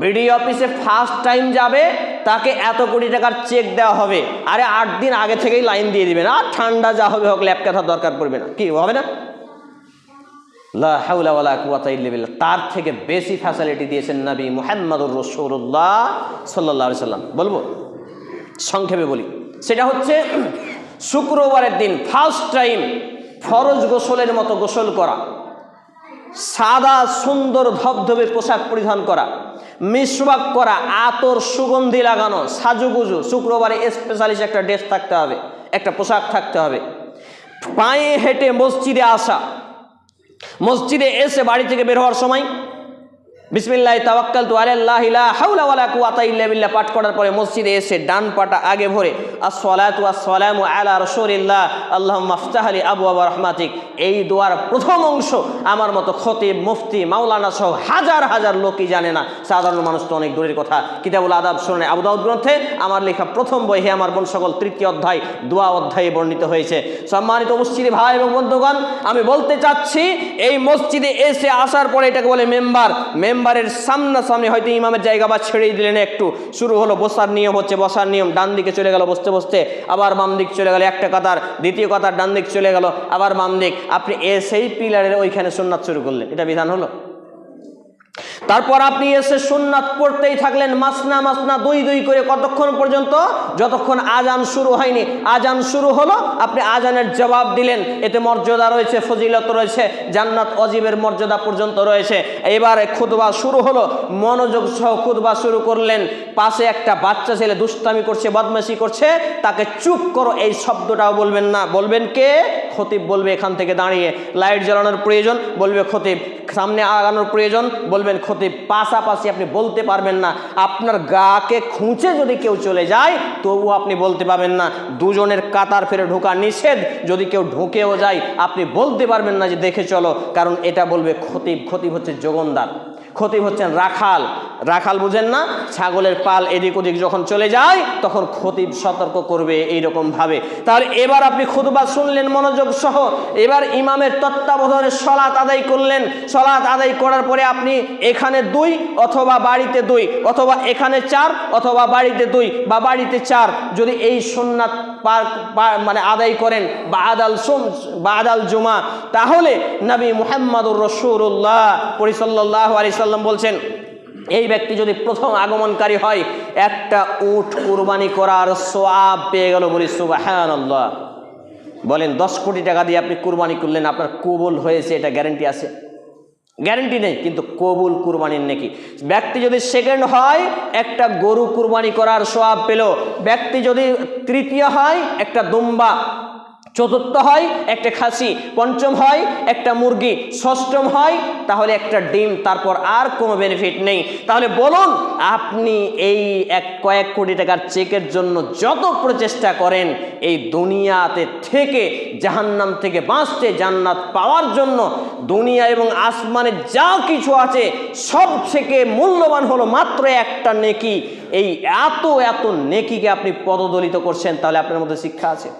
বিডিও অফিসে ফার্স্ট টাইম যাবে তাকে এত কোটি টাকার চেক দেওয়া হবে। আরে 8 দিন আগে থেকেই লাইন দিয়ে দিবেন, আর ঠান্ডা যা হবে হোক, ল্যাপ কাঁথার দরকার পড়বে না। কি হবে না? লা হাওলা ওয়ালা কুওয়াতা ইল্লা বিল্লাহ, তার থেকে বেশি ফ্যাসিলিটি দিয়েছেন নবী মুহাম্মদুর রাসূলুল্লাহ সাল্লাল্লাহু আলাইহি সাল্লাম। বলবো সংক্ষেপে বলি, সেটা হচ্ছে শুক্রবারের দিন ফার্স্ট টাইম ফরজ গোসলের মতো গোসল করা, সাদা সুন্দর ধবধবে পোশাক পরিধান করা, মিসওয়াক করা, আতর সুগন্ধি লাগানো, সাজুগুজু, শুক্রবারে স্পেশালিস্ট একটা ড্রেস থাকতে হবে, একটা পোশাক থাকতে হবে, পায়ে হেঁটে মসজিদে আসা, মসজিদে এসে বাড়ি থেকে বের হওয়ার সময় বিসমিল্লাহি তাওয়াক্কালতু আলাল্লাহি লা হাওলা ওয়ালা কুওয়াতা ইল্লা বিল্লাহ পাঠ করার পরে মসজিদে এসে ডান পাটা আগে ভরে আসসালাতু ওয়াসসালামু আলা রাসূলিল্লাহ আল্লাহুম্মা ইফতাহ লি আবওয়াবা রাহমাতিক, এই দোয়ার প্রথম অংশ আমার মতো খতিব, মুফতি, মাওলানা সহ হাজার হাজার লোকই জানে না। সাধারণ মানুষ তো অনেক দূরের কথা। কিতাবুল আদাব সুনানে আবু দাউদ গ্রন্থে আমার লেখা প্রথম বই হে আমার বোন সকল 3য় অধ্যায় দোয়া অধ্যায়ে বর্ণিত হয়েছে। সম্মানিত উপস্থিতি ভাই এবং বন্ধুগণ, আমি বলতে চাচ্ছি এই মসজিদে এসে আসার পরে এটাকে বলে মেম্বার। মেম্বারের সামনাসামনি হয়তো ইমামের জায়গা বা ছেড়ে দিলেন, একটু শুরু হলো বসার নিয়ম, হচ্ছে বসার নিয়ম, ডান দিকে চলে গেল বসতে বসতে, আবার বাম দিক চলে গেল, একটা কাতার, দ্বিতীয় কাতার ডান দিক চলে গেল, আবার বাম দিক, আপনি এসেই পিলারের ওইখানে সুন্নাত শুরু করলেন, এটা বিধান হলো? তারপর আপনি এসে সুন্নাত পড়তেই থাকলেন মাসনা মাসনা, দুই দুই করে, কতক্ষণ পর্যন্ত? যতক্ষণ আজান শুরু হয়নি। আজান শুরু হলো, আপনি আজানের জবাব দিলেন, এতে মর্যাদা রয়েছে, ফজিলত রয়েছে, জান্নাত অজীবের মর্যাদা পর্যন্ত রয়েছে। এবারে খুতবা শুরু হলো, মনোযোগ সহ খুতবা শুরু করলেন। পাশে একটা বাচ্চা ছেলে দুষ্টামি করছে, বদমাশি করছে, তাকে চুপ করো এই শব্দটাও বলবেন না। বলবেন কে? খতিব বলবে এখান থেকে দাঁড়িয়ে। লাইট জ্বালানোর প্রয়োজন, বলবে খতিব। সামনে আগানোর প্রয়োজন, বলবেন খতিব। পাশাপাশি আপনি বলতে পারবেন না। আপনার গাকে খুঁচে যদি কেউ চলে যায় তবু আপনি বলতে পারবেন না। দুজনের কাতার ফেরে ঢোকা নিষেধ, যদি কেউ ঢুকেও যায় আপনি বলতে পারবেন না যে দেখে চলো, কারণ এটা বলবে খতিব। খতিব হচ্ছে যোগনদার, খতিব হচ্ছেন রাখাল। রাখাল বুঝেন না? ছাগলের পাল এদিক ওদিক যখন চলে যায় তখন খতিব সতর্ক করবে এইরকম ভাবে। তাহলে এবার আপনি খুতবা শুনলেন মনোযোগ সহ, এবার ইমামের তত্ত্বাবধানে সলাত আদায় করলেন। সলাত আদায় করার পরে আপনি এখানে 2 অথবা বাড়িতে 2, অথবা এখানে 4 অথবা বাড়িতে 2 বা বাড়িতে 4 যদি এই সুন্নাত মানে আদায় করেন বাদাল জুমা, তাহলে নবী মুহাম্মদুর রাসূলুল্লাহ সাল্লাল্লাহু আলাইহি সাল্লাম বলছেন এই ব্যক্তি যদি প্রথম আগমনকারী হয় একটা উট কুরবানি করার সওয়াব পেয়ে গেল। বলি সুবহানাল্লাহ। বলেন 10 কোটি টাকা দিয়ে আপনি কুরবানি করলেন, আপনার কবুল হয়েছে, এটা গ্যারান্টি আছে? গ্যারান্টি নেই, কিন্তু কবুল কুরবানির নেকি। ব্যক্তি যদি সেকেন্ড হয় একটা গরু কুরবানি করার সওয়াব পেল। ব্যক্তি যদি তৃতীয় হয় একটা দুম্বা, চতুর্থ হয় একটা খাসি, পঞ্চম হয় একটা মুরগি, ষষ্ঠম হয় তাহলে একটা ডিম, তারপর আর কোনো বেনিফিট নেই। তাহলে বলুন আপনি এই কয়েক কোটি টাকার চেকের জন্য যত প্রচেষ্টা করেন এই দুনিয়াতে থেকে জাহান্নাম থেকে বাঁচতে, জান্নাত পাওয়ার জন্য দুনিয়া এবং আসমানে যা কিছু আছে সব থেকে মূল্যবান হলো মাত্র একটা নেকি। এই এত এত নেকিকে আপনি পদদলিত করছেন, তাহলে আপনার মধ্যে শিক্ষা আছে?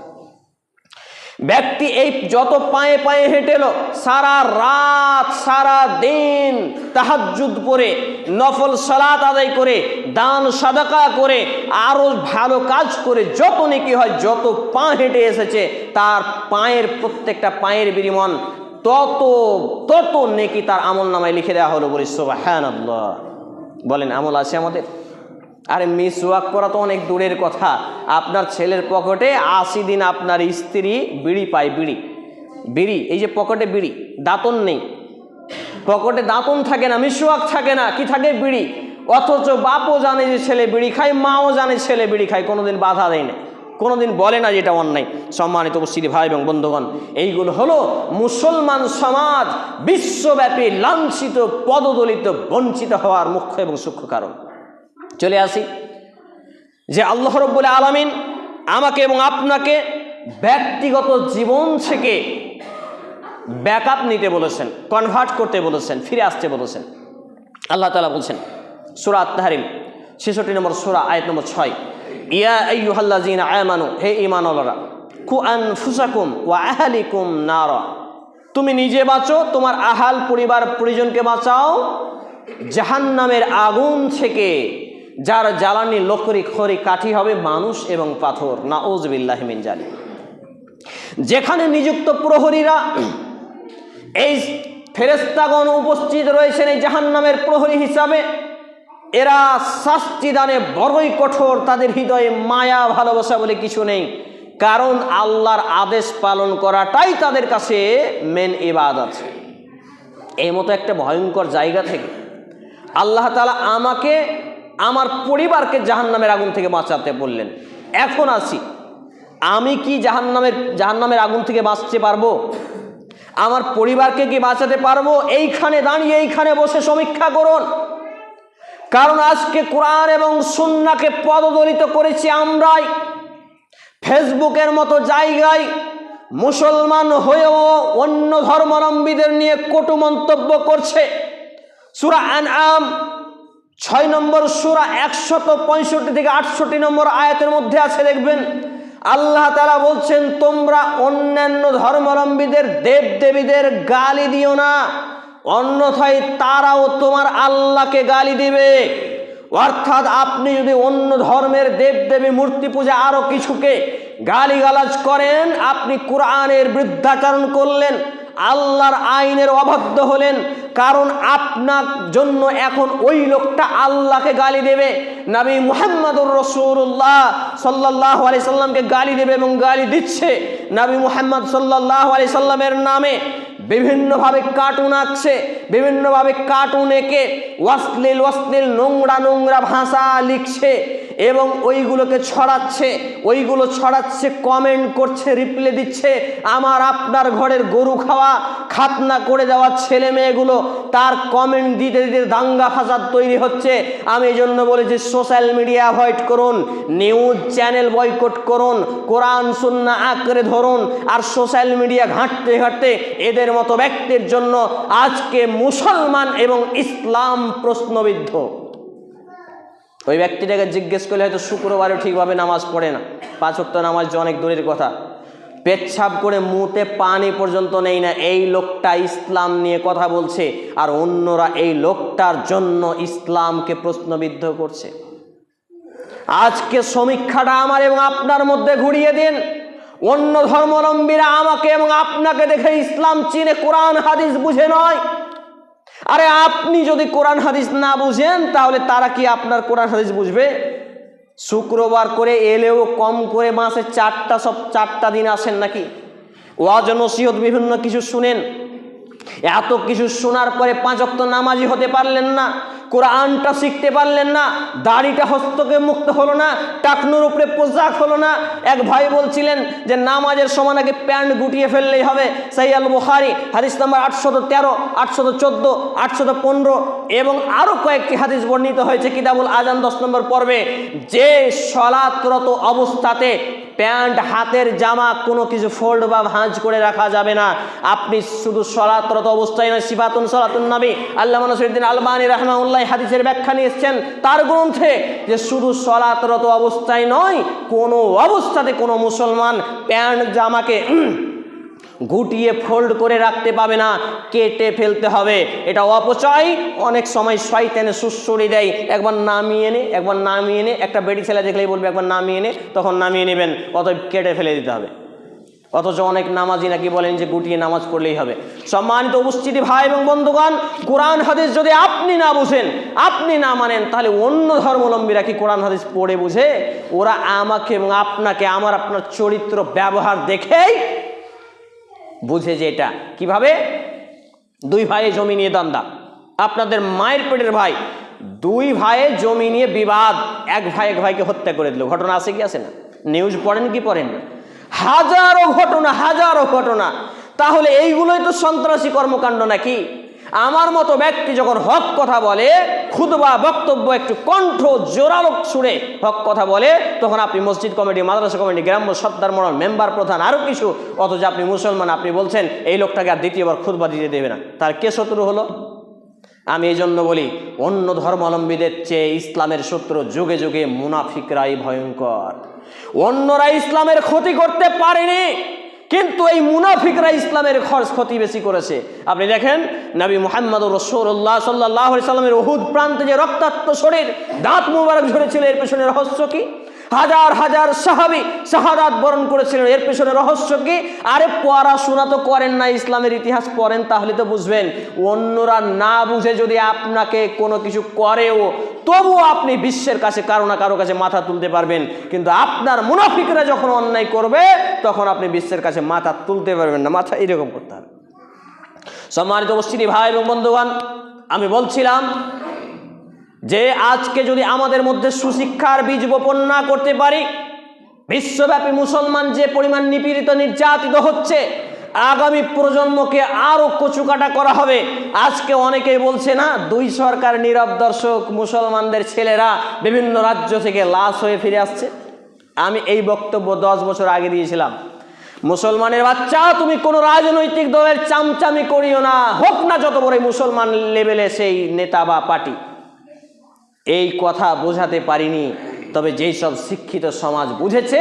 ব্যক্তি এই যত পায়ে পায়ে হেঁটেলো, সারা রাত সারা দিন তাহাজ্জুদ পড়ে, নফল সালাত আদায় করে, দান সাদাকা করে, আরো ভালো কাজ করে যত নেকি হয়, যত পা হেঁটে এসেছে তার পায়ের প্রত্যেকটা পায়ের বিনিময় তত নেকি তার আমল নামায় লিখে দেওয়া হলো। বলি সুবহানাল্লাহ। বলেন আমল আছে আমাদের? আরে মিসওয়াক করা তো অনেক দূরের কথা, আপনার ছেলের পকেটে 80 দিন আপনার স্ত্রী বিড়ি পায়, বিড়ি এই যে পকেটে বিড়ি, দাঁতন নেই, পকেটে দাঁতন থাকে না, মিসওয়াক থাকে না, কি থাকে? বিড়ি। অথচ বাপও জানে যে ছেলে বিড়ি খায়, মাও জানে ছেলে বিড়ি খায়, কোনোদিন বাধা দেয় না, কোনোদিন বলে না যেটা অন্যায়। সম্মানিত উপস্থিতি ভাই এবং বন্ধুগণ, এইগুলো হলো মুসলমান সমাজ বিশ্বব্যাপী লাঞ্ছিত, পদদলিত, বঞ্চিত হওয়ার মুখ্য এবং সূক্ষ্ম কারণ। চলে আসি যে আল্লাহ রাব্বুল আলামিন আমাকে এবং আপনাকে ব্যক্তিগত জীবন থেকে ব্যাকআপ নিতে বলেছেন, কনভার্ট করতে বলেছেন, ফিরে আসতে বলেছেন। আল্লাহ তাআলা বলছেন সূরা আত-তাহরিম 66 নম্বর সূরা আয়াত নম্বর 6, ইয়া আইয়ুহাল্লাযীনা আমানু, হে ঈমানওয়ালারা, কু আনফুসাকুম ওয়া আহলিকুম নারা, তুমি নিজে বাঁচো, তোমার আহাল পরিবার পরিজনকে বাঁচাও জাহান্নামের আগুন থেকে, যার জ্বালানি লকড়ি খড়ি কাঠি হবে মানুষ এবং পাথর। নাউযুবিল্লাহি মিন জালিক। যেখানে নিযুক্ত প্রহরীরা এই ফেরেশতাগণ উপস্থিত রয়েছেন এই জাহান্নামের প্রহরী হিসাবে। এরা শাস্তি দানে বড়ই কঠোর, তাদের হৃদয়ে মায়া ভালোবাসা বলে কিছু নেই, কারণ আল্লাহর আদেশ পালন করাটাই তাদের কাছে মেন ইবাদত। এই মতো একটা ভয়ঙ্কর জায়গা থেকে আল্লাহ তাআলা আমাকে, আমার পরিবারকে জাহান্নামের আগুন থেকে বাঁচাতে বললেন। এখন আসি, আমি কি জাহান্নামের আগুন থেকে বাঁচতে পারবো? আমার পরিবারকে কি বাঁচাতে পারবো? এইখানে দাঁড়িয়ে, এইখানে বসে সমীক্ষা করুন। কারণ আজকে কোরআন এবং সুন্নাহকে পদদলিত করেছি আমরাই। ফেসবুকের মতো জায়গায় মুসলমান হয়েও অন্য ধর্মাবলম্বীদের নিয়ে কটু মন্তব্য করছে। সূরা আনআম 6 নম্বর সূরা 165 থেকে 68 নম্বর আয়াতের মধ্যে আছে, দেখবেন আল্লাহ তাআলা বলছেন, তোমরা অন্যান্য ধর্মাবলম্বীদের দেবদেবীদের গালি দিও না, অন্যথায় তারাও তোমার আল্লাহকে গালি দিবে। অর্থাৎ আপনি যদি অন্য ধর্মের দেবদেবী, মূর্তি পূজা, আরো কিছুকে গালিগালাজ করেন, আপনি কোরআনের বিরুদ্ধাচরণ করলেন, আল্লাহর আইনের অবাধ্য হলেন। কারণ আপনার জন্য এখন ওই লোকটা আল্লাহকে গালি দেবে, নবী মুহাম্মদুর রাসূলুল্লাহ সাল্লাল্লাহু আলাইহি সাল্লামকে গালি দেবে এবং গালি দিচ্ছে। নবী মুহাম্মদ সাল্লাল্লাহু আলাইহি সাল্লামের নামে বিভিন্নভাবে কার্টুন আঁকছে, বিভিন্নভাবে কার্টুন এঁকে অশ্লীল নোংরা ভাষা লিখছে এবং ওইগুলোকে ছড়াচ্ছে, কমেন্ট করছে, রিপ্লাই দিচ্ছে। আমার আপনার ঘরের গরু খাওয়া, খাতনা করে দেওয়া ছেলে মেয়েগুলো তার কমেন্ট দিতে দিতে দাঙ্গা ফাসাদ তৈরি হচ্ছে। আমি এই জন্য বলেছি, সোশ্যাল মিডিয়া অ্যাভয়েড করুন, নিউজ চ্যানেল বয়কট করুন, কোরআন সুন্নাহ আঁকড়ে ধরুন। আর সোশ্যাল মিডিয়া ঘাঁটতে এদের মতো ব্যক্তির জন্য আজকে মুসলমান এবং ইসলাম প্রশ্নবিদ্ধ। ওই ব্যক্তিটাকে জিজ্ঞেস করলে হয়তো শুক্রবারে ঠিকভাবে নামাজ পড়ে না, 5 ওয়াক্ত নামাজ যে অনেক দূরের কথা, পেচ্ছাপ করে মুতে পানি পর্যন্ত নেই না, এই লোকটা ইসলাম নিয়ে কথা বলছে আর অন্যরা এই লোকটার জন্য ইসলামকে প্রশ্নবিদ্ধ করছে। আজকে সমীক্ষাটা আমার এবং আপনার মধ্যে ঘুরিয়ে দিন। অন্য ধর্মাবলম্বীরা আমাকে এবং আপনাকে দেখে ইসলাম চিনে, কোরআন হাদিস বুঝে নয়। আরে আপনি যদি কোরআন হাদিস না বুঝেন, তাহলে তারা কি আপনার কোরআন হাদিস বুঝবে? শুক্রবার করে এলেও কম করে মাসে 4টা দিন আসেন নাকি? ওয়াজ নসিহত বিভিন্ন কিছু শুনেন, এত কিছু শোনার পরে 5 ওয়াক্ত নামাজি হতে পারলেন না, কোরআনটা শিখতে পারলেন না, দাড়িটা হস্তকে মুক্ত হলো না, টাকনুর উপরে পোশাক হলো না। এক ভাই বলছিলেন যে নামাজের সময় নাকি প্যান্ট গুটিয়ে ফেললেই হবে। সহিহ আল বুখারী হাদিস নাম্বার 813, 814, 815 এবং আরো কয়েকটি হাদিস বর্ণিত হয়েছে কিতাবুল আজান 10 নম্বর পর্বে, যে সালাতরত অবস্থাতে প্যান্ট, হাতের জামা কোনো কিছু ফোল্ড বা ভাঁজ করে রাখা যাবে না। আপনি শুধু সালাতরত অবস্থায় নয়, সিফাতুন সালাতুন নবী আল্লামা নাসিরুদ্দিন আলবানী রাহমাহুল্লাহ হাদিসের ব্যাখ্যা নিয়েছেন তার গ্রন্থে, যে শুধু সালাতরত অবস্থায় নয়, কোনো অবস্থাতে কোনো মুসলমান প্যান্ট জামাকে গুটিয়ে ফোল্ড করে রাখতে পাবে না, কেটে ফেলতে হবে। এটা অপচয়। অনেক সময় শয়তানে সুসুড়ি দেয়, একবার নামিয়ে নে, একটা বেটি ছেলে দেখলেই বলবে একবার নামিয়ে নে, তখন নামিয়ে নেবেন, অতএব কেটে ফেলে দিতে হবে। অথচ অনেক নামাজি নাকি বলেন যে গুটিয়ে নামাজ পড়লেই হবে। সম্মানিত উপস্থিতি ভাই এবং বন্ধুগণ, কোরআন হাদিস যদি আপনি না বুঝেন, আপনি না মানেন, তাহলে অন্য ধর্মাবলম্বীরা কি কোরআন হাদিস পড়ে বুঝে? ওরা আমাকে এবং আপনাকে, আপনার চরিত্র ব্যবহার দেখেই বুঝে। যে এটা কিভাবে? 2 ভাইয়ে জমি নিয়ে দ্বন্দ্ব, আপনাদের মায়ের পেটের ভাই, 2 ভাইয়ে জমি নিয়ে বিবাদ, এক ভাইকে হত্যা করে দিল। ঘটনা আছে কি আছে না? নিউজ পড়েন কি পড়েন না? হাজারো ঘটনা। তাহলে এইগুলোই তো সন্ত্রাসী কর্মকাণ্ড নাকি? আমার মতো ব্যক্তি যখন হক কথা বলে, খুতবা বক্তব্য একটু কণ্ঠ জোরালো সুরে হক কথা বলে, তখন আপনি মসজিদ কমিটি, মাদ্রাসা কমিটি, গ্রাম্য সর্দার মডেল, মেম্বার প্রধান, আরো কিছু, অথচ আপনি মুসলমান, আপনি বলছেন এই লোকটাকে আর দ্বিতীয়বার খুতবা দিতে দেবে না। তার কে শত্রু হলো? আমি এই জন্য বলি, অন্য ধর্মাবলম্বীদের চেয়ে ইসলামের শত্রু যুগে যুগে মুনাফিকরাই ভয়ঙ্কর। অন্যরা ইসলামের ক্ষতি করতে পারেনি, কিন্তু এই মুনাফিকরা ইসলামের ক্ষতি বেশি করেছে। আপনি দেখেন, নবী মুহাম্মদুর রাসূলুল্লাহ সাল্লাল্লাহু আলাইহি সাল্লামের উহুদ প্রান্তে যে রক্তাক্ত শরীর, দাঁত মুবারক ঝরেছিল, এর পেছনে রহস্য কি? হাজার হাজার সাহাবী শাহাদাত বরণ করেছিলেন। এর পেছনে রহস্য কি? আরে পড়াশোনা তো করেন না, ইসলামের ইতিহাস পড়েন, তাহলে তো বুঝবেন। অন্যরা না বুঝে যদি আপনাকে কোনো কিছু করেও তবুও আপনি বিশ্বের কাছে কারো না কারো কাছে মাথা তুলতে পারবেন, কিন্তু আপনার মুনাফিকরা যখন অন্যায় করবে তখন আপনি বিশ্বের কাছে মাথা তুলতে পারবেন না। মাথা এরকম করতে হবে। সম্মানিত উপস্থিতি ভাই এবং বন্ধুগণ, আমি বলছিলাম যে আজকে যদি আমাদের মধ্যে সুশিক্ষার বীজ বপন না করতে পারি, বিশ্বব্যাপী মুসলমান যে পরিমাণ নিপীড়িত নির্যাতিত হচ্ছে, আগামী প্রজন্মকে আরো কচুকাটা করা হবে। আজকে অনেকেই বলছে না, দুই সরকার নীরব দর্শক, মুসলমানদের ছেলেরা বিভিন্ন রাজ্য থেকে লাশ হয়ে ফিরে আসছে। আমি এই বক্তব্য 10 বছর আগে দিয়েছিলাম। মুসলমানের বাচ্চা, তুমি কোনো রাজনৈতিক দলের চামচামি করিও না, হোক না যত বড় মুসলমান লেভেলে সেই নেতা বা পার্টি। এই কথা বোঝাতে পারিনি, তবে যেই সব শিক্ষিত সমাজ বুঝেছে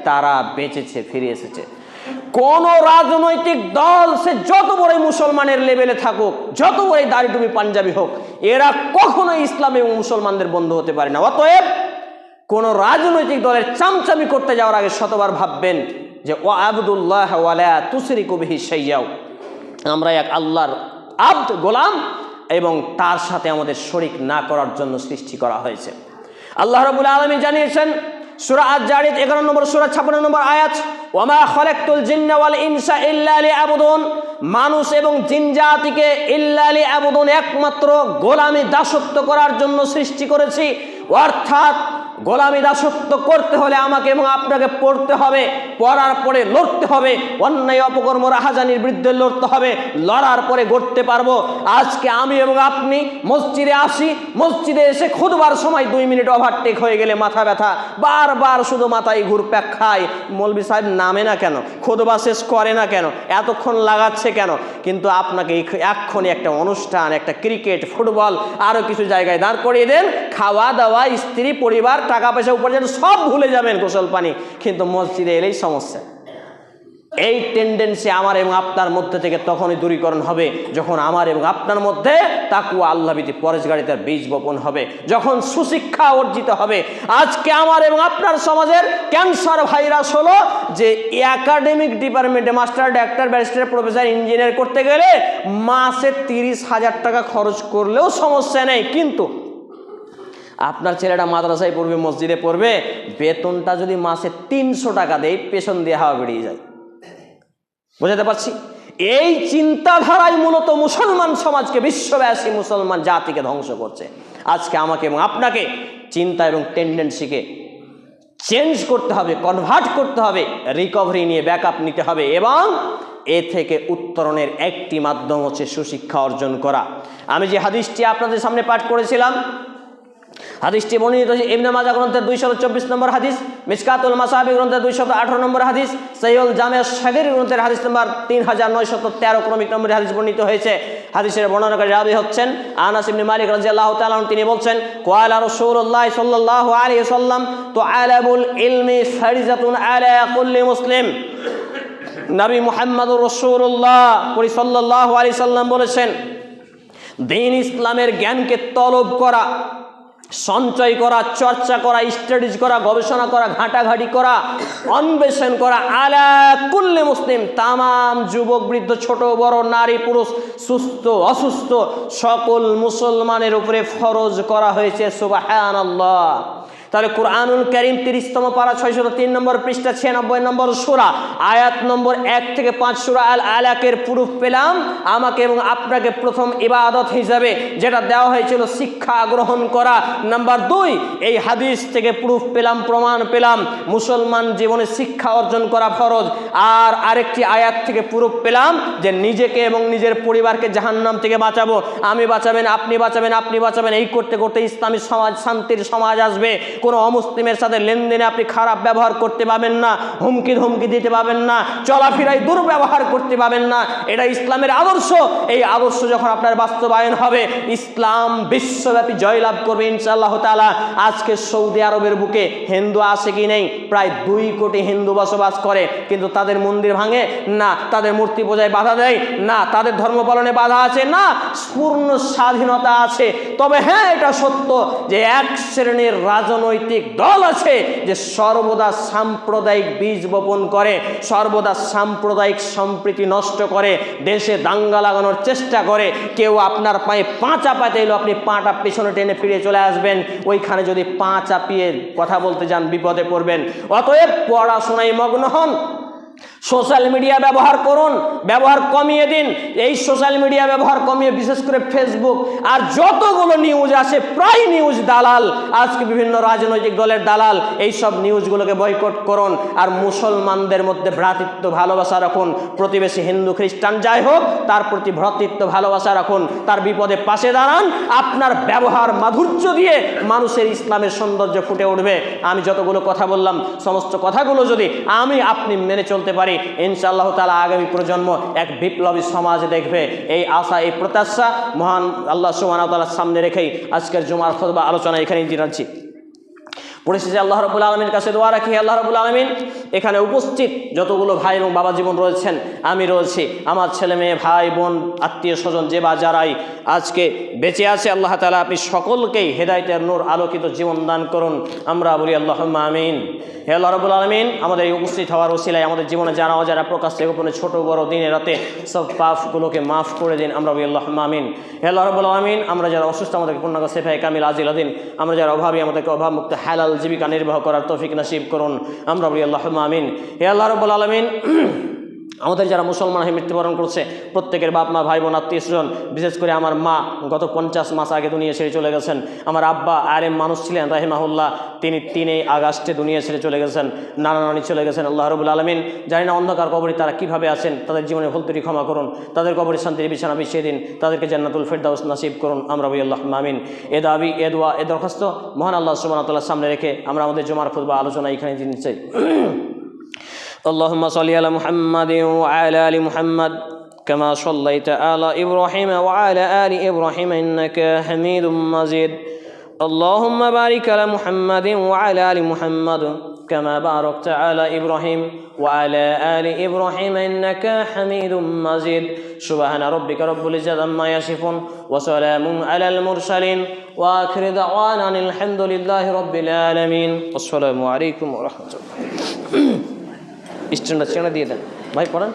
তারা বেঁচেছে, ফিরে এসেছে। কোন রাজনৈতিক দল সে যত বড় মুসলমানের লেভেলে থাকুক, যত বড় দাড়ি টুপি পাঞ্জাবি হোক, এরা কখনোই ইসলাম এবং মুসলমানদের বন্ধু হতে পারে না। অতএব কোন রাজনৈতিক দলের চামচামি করতে যাওয়ার আগে শতবার ভাববেন যে ও আবদুল্লাহ ওয়ালা তুশরিকু বিহি শাইয়াও, আমরা এক আল্লাহর আব্দ, গোলাম, এবং তার সাথে আমাদের শরীক না করার জন্য সৃষ্টি করা হয়েছে। আল্লাহ রাব্বুল আলামিন জানিয়েছেন সূরা আয-যারিয়াত 11 নম্বর সূরা 56 নম্বর আয়াত, ওয়ামা খালাকতুল জিন্না ওয়াল ইনসা ইল্লা লিয়াবুদুন, মানুষ এবং জিন জাতিকে ইল্লা লিয়াবুদুন, একমাত্র গোলামি দাসত্ব করার জন্য সৃষ্টি করেছি। অর্থাৎ গোলামি দাসত্ব করতে হলে আমাকে এবং আপনাকে পড়তে হবে, পড়ার পরে লড়তে হবে, অন্যায় অপকর্ম রাহাজানির বিরুদ্ধে লড়তে হবে, লড়ার পরে গড়তে পারবো। আজকে আমি এবং আপনি মসজিদে আসি, মসজিদে এসে খুতবার সময় 2 মিনিট ওভারটেক হয়ে গেলে মাথা ব্যথা, বারবার শুধু মাথায় ঘুরপ্যাক খায়, মৌলভী সাহেব নামে না কেন, খুতবা শেষ করে না কেন, এতক্ষণ লাগাচ্ছে কেন? কিন্তু আপনাকে এক্ষুনি একটা অনুষ্ঠান, একটা ক্রিকেট, ফুটবল, আরও কিছু জায়গায় দাঁড় করিয়ে দেন, খাওয়া দাওয়া, স্ত্রী, পরিবার, টাকা পয়সা, উপার্জন সব ভুলে যাবেন, গোসল পানি, কিন্তু মসজিদে এলেই সমস্যা। এই টেন্ডেন্সি আমার এবং আপনার মধ্যে থেকে তখনই দূরীকরণ হবে যখন আমার এবং আপনার মধ্যে তাকওয়া আল্লাহভীতি পরেশগারিতার বীজ বপন হবে, যখন সুশিক্ষা অর্জিত হবে। আজকে আমার এবং আপনার সমাজের ক্যান্সার ভাইরাস হলো যে একাডেমিক ডিপার্টমেন্টে master, doctor, barrister, professor, engineer করতে গেলে মাসে 30,000 টাকা খরচ করলেও সমস্যা নেই, কিন্তু আপনার ছেলেটা মাদ্রাসায় পড়বে, মসজিদে পড়বে, বেতনটা যদি মাসে 300 টাকা দেয়, পেছন দিয়ে হাওয়া বেরিয়ে যায়। বুঝাতে পারছি? এই চিন্তাধারাই মূলত মুসলমান সমাজকে, বিশ্বব্যাপী মুসলমান জাতিকে ধ্বংস করছে। আজকে আমাকে এবং আপনাকে চিন্তা এবং টেন্ডেন্সিকে চেঞ্জ করতে হবে, কনভার্ট করতে হবে, রিকভারি নিয়ে ব্যাকআপ নিতে হবে, এবং এ থেকে উত্তরণের একটি মাধ্যম হচ্ছে সুশিক্ষা অর্জন করা। আমি যে হাদিসটি আপনাদের সামনে পাঠ করেছিলাম, হাদিসটি বর্ণিত হয়েছে ইবনে মাজাহ গ্রন্থের 224 নম্বর হাদিস, মিশকাতুল মাসাবিহ গ্রন্থের 218 নম্বর হাদিস, সহিহুল জামে' সাগীর গ্রন্থের হাদিস নম্বর 3913 ক্রমিক নম্বরের হাদিস বর্ণিত হয়েছে। হাদিসের বর্ণনাকারী রাবী হচ্ছেন আনাস ইবনে মালিক রাদিয়াল্লাহু তাআলা আনহু। তিনি বলছেন, ক্বালা রাসূলুল্লাহ সাল্লাল্লাহু আলাইহি ওয়াসাল্লাম তুআলাবুল ইলমি ফারিজাতুন আলা কুল্লি মুসলিম। নবী মুহাম্মদুর রাসূলুল্লাহ সাল্লাল্লাহু আলাইহি সাল্লাম বলেছেন, দ্বীন ইসলামের জ্ঞানকে তলব করা, সঞ্চয় করা, চর্চা করা, স্টাডিজ করা, গবেষণা করা, ঘাটাঘাটি করা, অন্বেষণ করা, আলা কুল্লি মুসলিম, তামাম যুবক, বৃদ্ধ, ছোট বড়, নারী পুরুষ, সুস্থ অসুস্থ সকল মুসলমানের উপরে ফরজ করা হয়েছে। সুবহানাল্লাহ। তাহলে কুরআনুল কারীম 30তম পারা 603 নম্বর পৃষ্ঠা 96 নম্বর সূরা আয়াত নম্বর 1 থেকে 5 সূরা আল আলাকের প্রুফ পেলাম। আমাকে এবং আপনাকে প্রথম ইবাদত হিসাবে যেটা দেওয়া হয়েছিল শিক্ষা গ্রহণ করা। নাম্বার 2, এই হাদিস থেকে প্রুফ পেলাম, প্রমাণ পেলাম মুসলমান জীবনে শিক্ষা অর্জন করা ফরজ। আর আরেকটি আয়াত থেকে প্রুফ পেলাম যে নিজেকে এবং নিজের পরিবারকে জাহান্নাম থেকে বাঁচাবো। আমি বাঁচাবেন, আপনি বাঁচাবেন, আপনি বাঁচাবেন, এই করতে করতে ইসলামী সমাজ, শান্তির সমাজ আসবে। কোনো অমুসলিমের সাথে লেনদেনে আপনি খারাপ ব্যবহার করতে পাবেন না, হুমকি ধমকি দিতে পাবেন না, চলাফেরায় দুর্ব্যবহার করতে পাবেন না। এটা ইসলামের আদর্শ। এই আদর্শ যখন আপনার বাস্তবায়ন হবে, ইসলাম বিশ্বব্যাপী জয়লাভ করবে ইনশাআল্লাহ তাআলা। আজকে সৌদি আরবের বুকে হিন্দু আছে কি নেই? প্রায় 2 কোটি হিন্দু বসবাস করে, কিন্তু তাদের মন্দির ভাঙে না, তাদের মূর্তি পূজায় বাধা দেয় না, তাদের ধর্ম পালনে বাধা আছে না, পূর্ণ স্বাধীনতা আছে। তবে হ্যাঁ, এটা সত্য যে এক শ্রেণীর রাজনৈতিক রাজনৈতিক দল আছে যে সর্বদা সাম্প্রদায়িক বীজ বপন করে, সর্বদা সাম্প্রদায়িক সম্প্রীতি নষ্ট করে, দেশে দাঙ্গা লাগানোর চেষ্টা করে। কেউ আপনার পায়ে পা চাপাতে এলো, আপনি পাটা পেছনে টেনে ফিরে চলে আসবেন, ওইখানে যদি পা চাপিয়ে কথা বলতে যান বিপদে পড়বেন। অতএব পড়াশোনায় মগ্ন হন, সোশ্যাল মিডিয়া ব্যবহার করুন, ব্যবহার কমিয়ে দিন। এই সোশ্যাল মিডিয়া ব্যবহার কমিয়ে বিশেষ করে ফেসবুক আর যতগুলো নিউজ আসে প্রায় নিউজ দালাল, আজকে বিভিন্ন রাজনৈতিক দলের দালাল, এই সব নিউজগুলোকে বয়কট করুন। আর মুসলমানদের মধ্যে ভ্রাতৃত্ব ভালোবাসা রাখুন, প্রতিবেশী হিন্দু খ্রিস্টান যাই হোক তার প্রতি ভ্রাতৃত্ব ভালোবাসা রাখুন, তার বিপদে পাশে দাঁড়ান। আপনার ব্যবহার মাধুর্য দিয়ে মানুষের ইসলামের সৌন্দর্য ফুটে উঠবে। আমি যতগুলো কথা বললাম সমস্ত কথাগুলো যদি আপনি মেনে চলতে পারি, ইনশাআল্লাহ তাআলা আগামী প্রজন্ম এক বিপ্লবী সমাজ দেখবে। এই আশা, এই প্রত্যাশা মহান আল্লাহ সুবহানাহু ওয়া তাআলার সামনে রেখেই আজকের জুমার খুতবা আলোচনা এখানেই জানাচ্ছি। পরিশেষে আল্লাহ রাব্বুল আলামিনের কাছে দোয়া রাখি, আল্লাহ রাব্বুল আলামিন এখানে উপস্থিত যতগুলো ভাই এবং বাবা জীবন রয়েছেন, আমি রয়েছি, আমার ছেলে মেয়ে ভাই বোন আত্মীয় স্বজন যে বা যারাই আজকে বেঁচে আছে, আল্লাহ তাআলা আপনি সকলকেই হেদায়েতের নূর আলোকিত জীবন দান করুন। আমরা বলি আল্লাহুম্মা আমিন। হে আল্লাহ রাব্বুল আলামিন, আমাদের এই উপস্থিত হওয়ার ওসিলায় আমাদের জীবনে যারা অজানা প্রকাশ্যে গোপনে ছোট বড় দিনে রাতে সব পাপগুলোকে মাফ করে দিন। আমরা বলি আল্লাহুম্মা আমিন। হে আল্লাহ রাব্বুল আলামিন, আমরা যারা অসুস্থ আমাদেরকে পূর্ণাঙ্গ শিফায়ে কামিল আজিল দিন। আমরা যারা অভাবী আমাদেরকে অভাবমুক্ত হালাল জীবিকা নির্বাহ করার তৌফিক নসিব করুন। আমরা বলি আল্লাহুম্মা আমিন। হে আল্লাহ রাব্বুল আলামিন, আমাদের যারা মুসলমান হয়ে মৃত্যুবরণ করছে প্রত্যেকের বাপ মা ভাই বোন আত্মীয় স্বজন, বিশেষ করে আমার মা গত 50 মাস আগে দুনিয়া ছেড়ে চলে গেছেন। আমার আব্বা আরেম মানুষ ছিলেন রাহিমাহুল্লাহ, তিনি 3 আগস্টে দুনিয়া ছেড়ে চলে গেছেন। নানা নানি চলে গেছেন। আল্লাহ রাব্বুল আলামিন, জানি না অন্ধকার কবরে তারা কীভাবে আছেন, তাদের জীবনে ভুল ত্রুটি ক্ষমা করুন, তাদের কবরে শান্তির বিছানা বিছিয়ে দিন, তাদেরকে জান্নাতুল ফেরদাউস নসিব করুন। আমরা বলি আল্লাহুম্মা আমিন। এ দাবি, এ দোয়া, এ দরখাস্ত মহান আল্লাহ সুবহানাহু ওয়া তাআলার সামনে রেখে আমরা আমাদের জুমার খুতবা আলোচনা এখানে দিতে চাই। اللهم صل على محمد وعلى آل محمد كما صليت على إبراهيم وعلى آل إبراهيم إنك حميد مجيد. اللهم بارك على محمد وعلى آل محمد كما باركت على إبراهيم وعلى آل إبراهيم إنك حميد مجيد. سبحان ربك رب العزة عما يصفون وسلام على المرسلين وآخر دعوانا الحمد لله رب العالمين. السلام عليكم ورحمة الله. স্ট্যান্ডার্ড দিয়ে দেন ভাই, পড়ান।